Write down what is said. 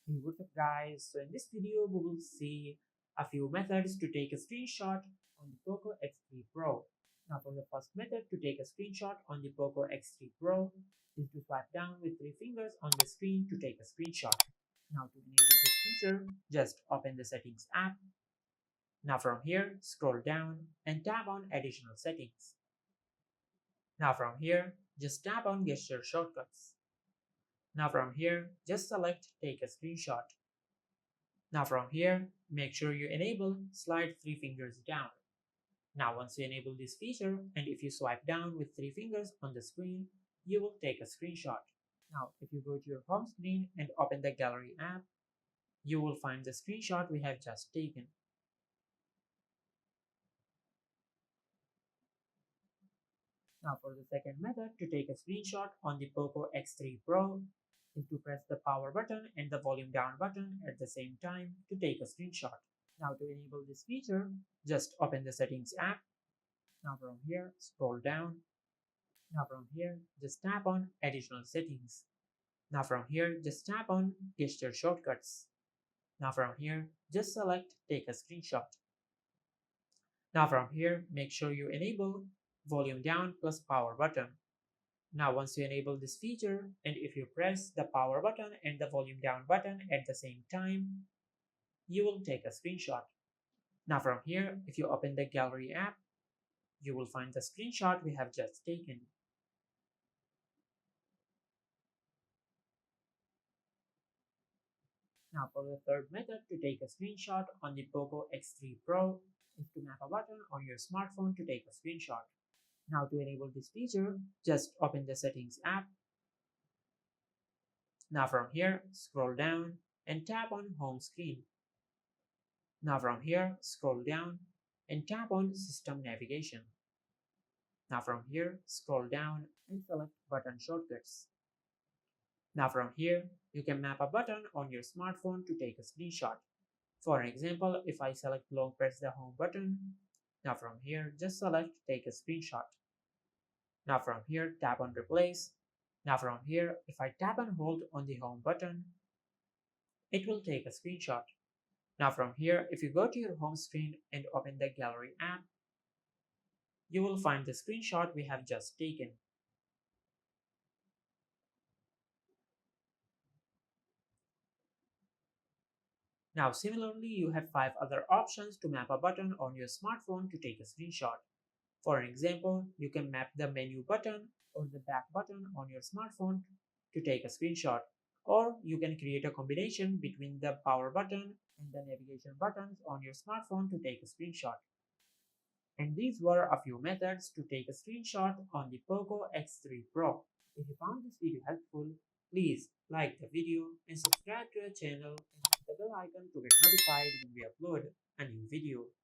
Hey, what's up guys? So in this video we will see a few methods to take a screenshot on the Poco X3 Pro. Now for the first method to take a screenshot on the Poco X3 Pro is to swipe down with 3 fingers on the screen to take a screenshot. Now to enable this feature, just open the settings app. Now from here, scroll down and tap on additional settings. Now from here, just tap on gesture shortcuts. Now from here, just select take a screenshot. Now from here, make sure you enable slide 3 fingers down. Now once you enable this feature and if you swipe down with 3 fingers on the screen, you will take a screenshot. Now if you go to your home screen and open the gallery app, you will find the screenshot we have just taken. Now for the second method to take a screenshot on the Poco X3 Pro is to press the power button and the volume down button at the same time to take a screenshot. Now to enable this feature, just open the settings app. Now from here, scroll down. Now from here, just tap on additional settings. Now from here, just tap on gesture shortcuts. Now from here, just select take a screenshot. Now from here, make sure you enable volume down plus power button. Now once you enable this feature and if you press the power button and the volume down button at the same time, you will take a screenshot. Now from here, if you open the gallery app, you will find the screenshot we have just taken. Now for the third method to take a screenshot on the Poco X3 Pro is to map a button on your smartphone to take a screenshot. Now to enable this feature, just open the settings app. Now from here, scroll down and tap on home screen. Now from here, scroll down and tap on system navigation. Now from here, scroll down and select button shortcuts. Now from here, you can map a button on your smartphone to take a screenshot. For example, if I select long press the home button, now from here, just select take a screenshot. Now from here, tap on replace. Now from here, if I tap and hold on the home button, it will take a screenshot. Now from here, if you go to your home screen and open the gallery app, you will find the screenshot we have just taken. Now similarly, you have 5 other options to map a button on your smartphone to take a screenshot. For example, you can map the menu button or the back button on your smartphone to take a screenshot, or you can create a combination between the power button and the navigation buttons on your smartphone to take a screenshot. And these were a few methods to take a screenshot on the Poco X3 Pro. If you found this video helpful, please like the video and subscribe to our channel and hit the bell icon to get notified when we upload a new video.